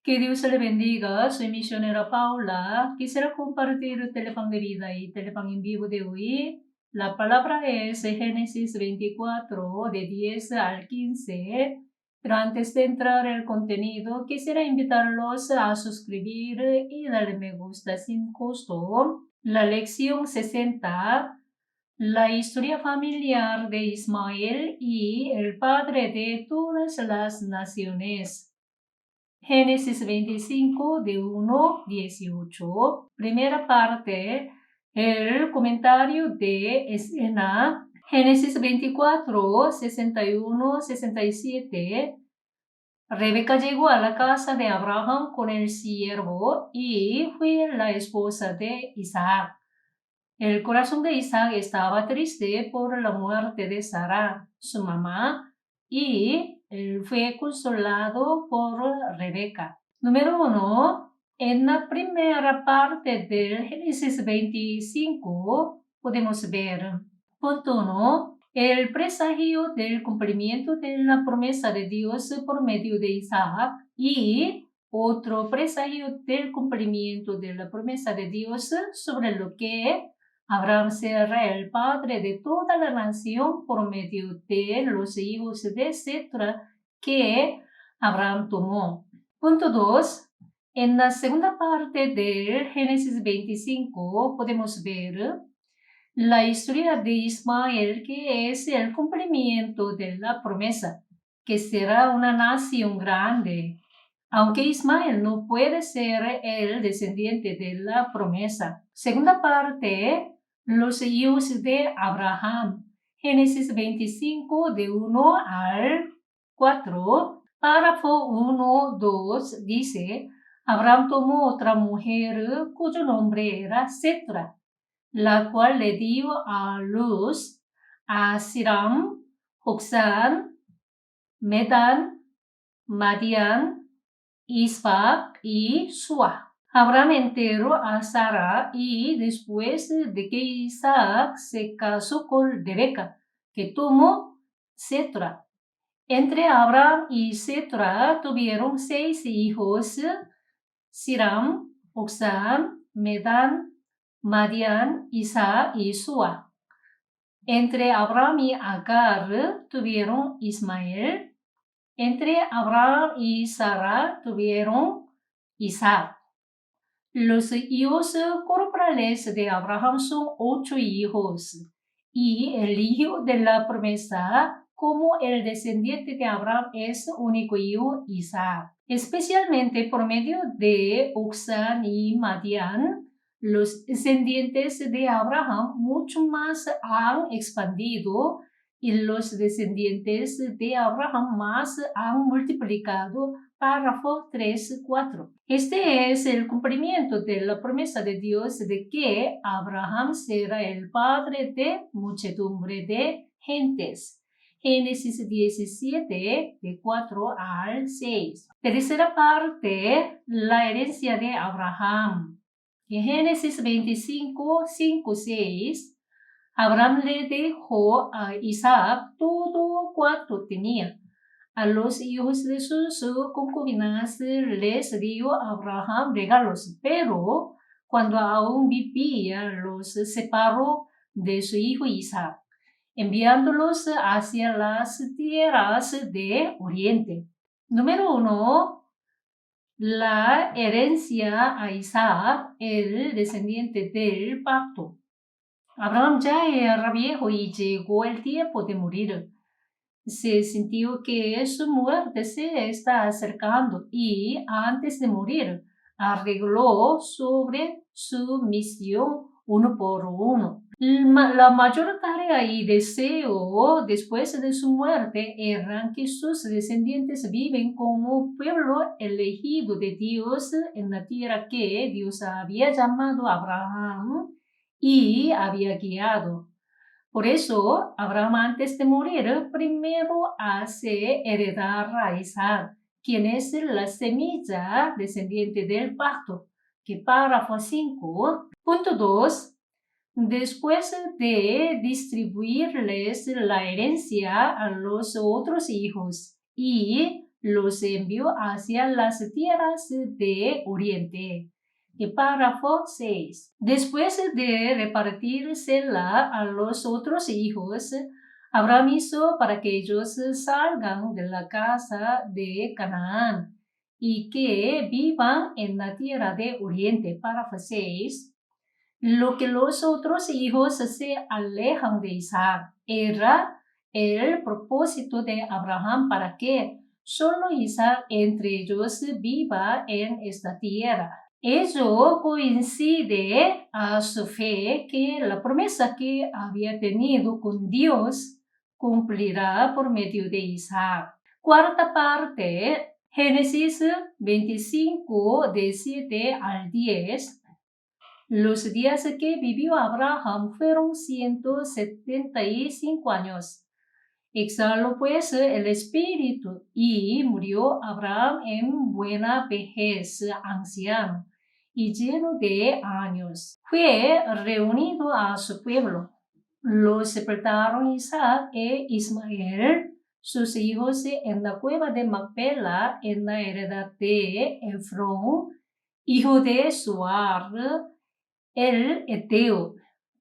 Que Dios le bendiga. Soy misionera Paula. Quisiera compartir el telepán de vida y telepán en vivo de hoy. La palabra es Génesis 24, de 10 al 15. Pero antes de entrar el contenido, quisiera invitarlos a suscribir y darle me gusta sin costo. La lección 60. La historia familiar de Ismael y el padre de todas las naciones. Génesis 25, de 1 a 18. Primera parte, el comentario de escena. Génesis 24, 61, 67. Rebeca llegó a la casa de Abraham con el siervo y fue la esposa de Isaac. El corazón de Isaac estaba triste por la muerte de Sara, su mamá, y él fue consolado por Rebeca. Número 1. En la primera parte del Génesis 25 podemos ver, punto 1, el presagio del cumplimiento de la promesa de Dios por medio de Isaac y otro presagio del cumplimiento de la promesa de Dios sobre lo que Abraham será el padre de toda la nación por medio de los hijos de Setura que Abraham tomó. Punto 2. En la segunda parte del Génesis 25 podemos ver la historia de Ismael, que es el cumplimiento de la promesa, que será una nación grande. Aunque Ismael no puede ser el descendiente de la promesa. Segunda parte, los hijos de Abraham. Génesis 25, de 1 al 4. Párrafo 1, 2 dice, Abraham tomó otra mujer cuyo nombre era Setra, la cual le dio a luz a Siram, Joksán, Medan, Madián, Isaac y Sua. Abraham enterró a Sara y después de que Isaac se casó con Rebeca, que tomó Setra. Entre Abraham y Setra tuvieron 6 hijos: Siram, Joksán, Medan, Madián, Isaac y Sua. Entre Abraham y Agar tuvieron Ismael. Entre Abraham y Sara tuvieron Isaac. Los hijos corporales de Abraham son 8 hijos, y el hijo de la promesa, como el descendiente de Abraham, es único hijo Isaac. Especialmente por medio de Oxán y Madián, los descendientes de Abraham mucho más han expandido y los descendientes de Abraham más han multiplicado. Párrafo 3, 4. Este es el cumplimiento de la promesa de Dios de que Abraham será el padre de muchedumbre de gentes. Génesis 17, de 4 al 6. Tercera parte, la herencia de Abraham. En Génesis 25, 5, 6, Abraham le dejó a Isaac todo cuanto tenía. A los hijos de sus concubinas les dio Abraham regalos, pero cuando aún vivía los separó de su hijo Isaac, enviándolos hacia las tierras de Oriente. Número 1. La herencia a Isaac, el descendiente del pacto. Abraham ya era viejo y llegó el tiempo de morir. Se sintió que su muerte se está acercando y antes de morir arregló sobre su misión uno por uno. La mayor tarea y deseo después de su muerte eran que sus descendientes viven como pueblo elegido de Dios en la tierra que Dios había llamado a Abraham y había guiado. Por eso, Abraham antes de morir primero hace heredar a Isaac, quien es la semilla descendiente del pacto. Que párrafo 5. Punto 2. Después de distribuirles la herencia a los otros hijos y los envió hacia las tierras de Oriente. Y párrafo 6. Después de repartírsela a los otros hijos, Abraham hizo para que ellos salgan de la casa de Canaán y que vivan en la tierra de Oriente. Párrafo 6. Lo que los otros hijos se alejan de Isaac era el propósito de Abraham para que solo Isaac entre ellos viva en esta tierra. Ello coincide a su fe que la promesa que había tenido con Dios cumplirá por medio de Isaac. Cuarta parte, Génesis 25, de 7 al 10. Los días que vivió Abraham fueron 175 años. Exhaló pues el espíritu y murió Abraham en buena vejez, anciano y lleno de años. Fue reunido a su pueblo. Lo sepultaron Isaac e Ismael, sus hijos, en la cueva de Macpela, en la heredad de Efrón, hijo de Suar, el Eteo,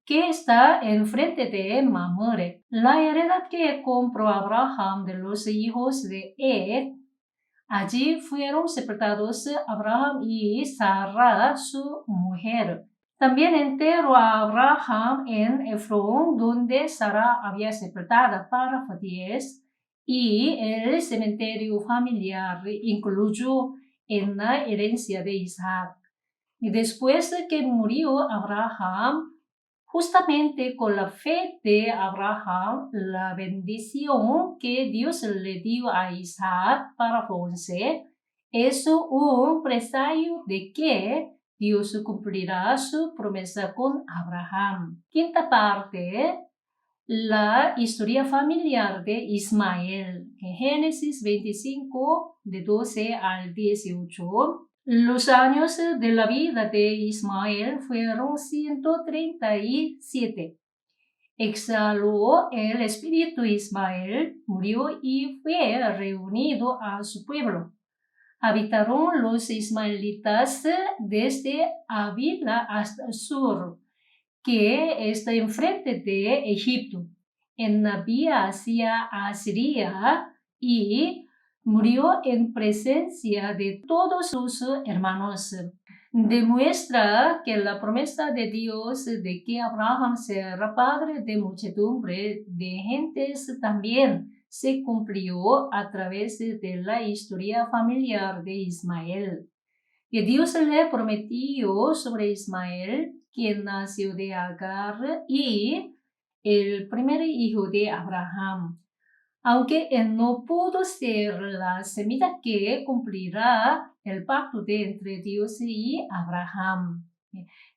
que está enfrente de Mamre. La heredad que compró Abraham de los hijos de Ed. Allí fueron sepultados Abraham y Sara, su mujer. También enterró a Abraham en Efrón, donde Sara había sepultada. Párrafo 10. Y el cementerio familiar incluyó en la herencia de Isaac. Y después de que murió Abraham, justamente con la fe de Abraham, la bendición que Dios le dio a Isaac, párrafo 11, es un presagio de que Dios cumplirá su promesa con Abraham. Quinta parte, la historia familiar de Ismael, en Génesis 25, de 12 al 18. Los años de la vida de Ismael fueron 137. Exhaló el espíritu Ismael, murió y fue reunido a su pueblo. Habitaron los ismaelitas desde Avila hasta Sur, que está enfrente de Egipto, en la vía hacia Asiria, y murió en presencia de todos sus hermanos. Demuestra que la promesa de Dios de que Abraham será padre de muchedumbre de gentes también se cumplió a través de la historia familiar de Ismael. Que Dios le prometió sobre Ismael, quien nació de Agar y el primer hijo de Abraham, aunque él no pudo ser la semilla que cumplirá el pacto entre Dios y Abraham,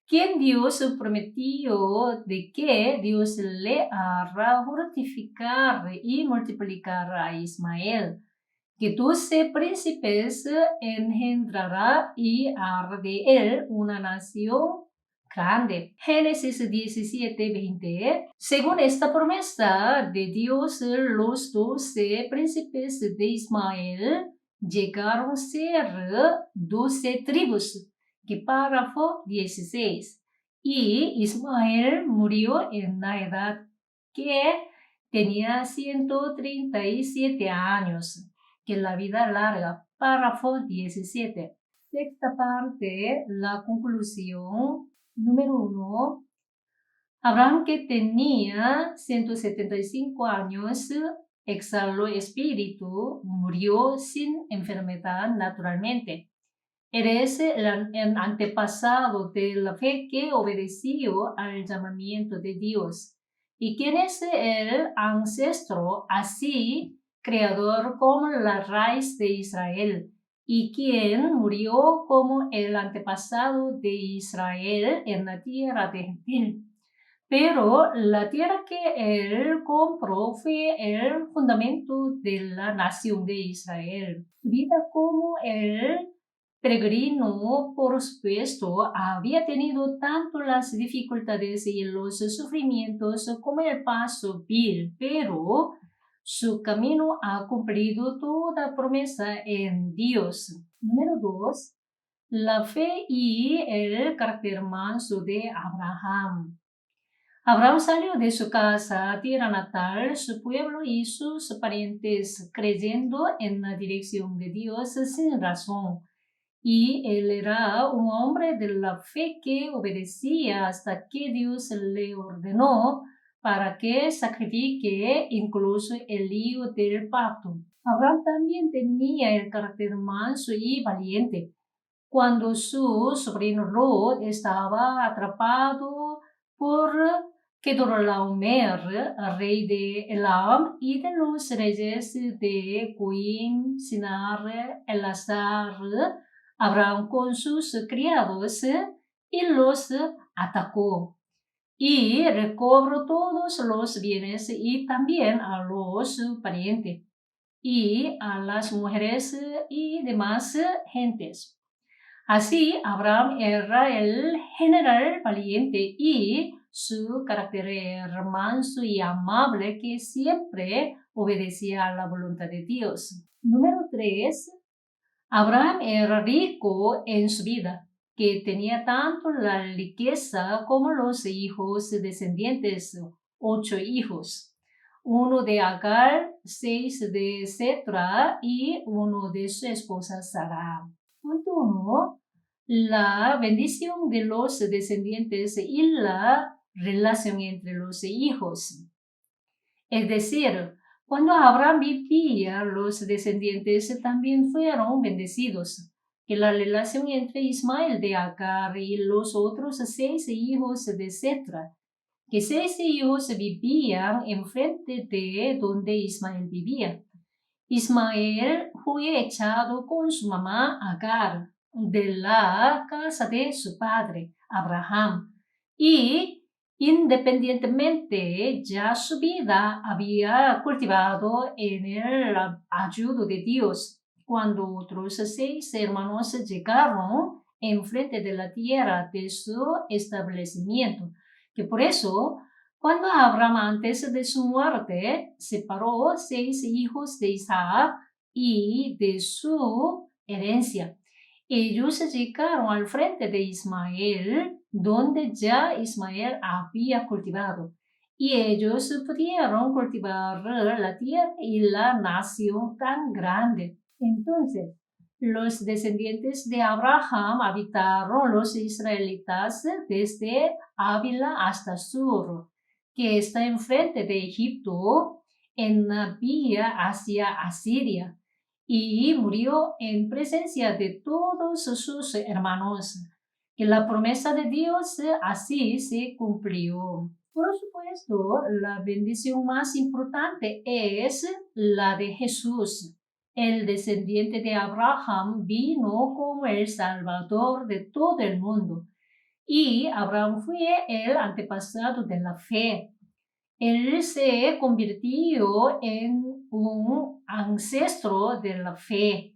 quien Dios prometió de que Dios le hará fructificar y multiplicar a Ismael, que 12 príncipes engendrará y hará de él una nación grande. Génesis 17, 20. Según esta promesa de Dios, los 12 príncipes de Ismael llegaron a ser 12 tribus. Que párrafo 16. Y Ismael murió en la edad que tenía 137 años. Que la vida larga. Párrafo 17. Sexta parte, la conclusión. Número 1. Abraham, que tenía 175 años, exhaló espíritu, murió sin enfermedad naturalmente. Eres el antepasado de la fe que obedeció al llamamiento de Dios. ¿Y quién es el ancestro, así creador como la raíz de Israel? ¿Y quién murió como el antepasado de Israel en la tierra de Gentil? Pero la tierra que él compró fue el fundamento de la nación de Israel. Su vida como el peregrino, por supuesto, había tenido tanto las dificultades y los sufrimientos como el paso vil, pero Su camino ha cumplido toda promesa en Dios. Número 2. La fe y el carácter manso de Abraham. Abraham salió de su casa, tierra natal, su pueblo y sus parientes, creyendo en la dirección de Dios sin razón. Y él era un hombre de la fe que obedecía hasta que Dios le ordenó para que sacrifique incluso el hijo del pacto. Abraham también tenía el carácter manso y valiente. Cuando su sobrino Lot estaba atrapado por Kedorlaomer, rey de Elam, y de los reyes de Goim, Sinar, Elazar, Abraham con sus criados y los atacó y recobró todos los bienes y también a los parientes y a las mujeres y demás gentes. Así, Abraham era el general valiente y su carácter era manso y amable que siempre obedecía a la voluntad de Dios. Número 3. Abraham era rico en su vida, que tenía tanto la riqueza como los hijos descendientes, 8 hijos. 1 de Agar, 6 de Setra y 1 de su esposa Sara. Punto 1. La bendición de los descendientes y la relación entre los hijos. Es decir, cuando Abraham vivía, los descendientes también fueron bendecidos. Que la relación entre Ismael de Agar y los otros 6 hijos de Setra, que 6 hijos vivían enfrente de donde Ismael vivía. Ismael fue echado con su mamá Agar de la casa de su padre, Abraham, y independientemente ya su vida había cultivado en el ayudo de Dios. Cuando otros 6 hermanos llegaron enfrente de la tierra de su establecimiento, que por eso cuando Abraham antes de su muerte separó 6 hijos de Isaac y de su herencia. Ellos llegaron al frente de Ismael, donde ya Ismael había cultivado, y ellos pudieron cultivar la tierra y la nación tan grande. Entonces, los descendientes de Abraham habitaron los israelitas desde Ávila hasta Sur, que está enfrente de Egipto, en la vía hacia Asiria, y murió en presencia de todos sus hermanos, que la promesa de Dios así se cumplió. Por supuesto, la bendición más importante es la de Jesús. El descendiente de Abraham vino como el Salvador de todo el mundo. Y Abraham fue el antepasado de la fe. Él se convirtió en un ancestro de la fe.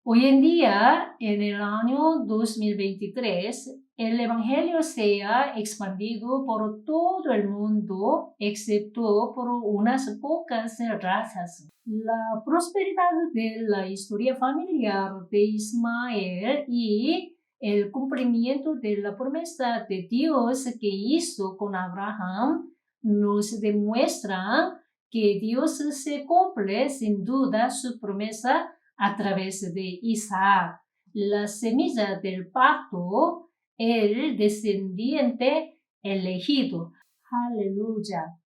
Hoy en día, en el año 2023, el Evangelio se ha expandido por todo el mundo, excepto por unas pocas razas. La prosperidad de la historia familiar de Ismael y el cumplimiento de la promesa de Dios que hizo con Abraham nos demuestran que Dios se cumple sin duda su promesa a través de Isaac, la semilla del pacto, el descendiente elegido. Aleluya.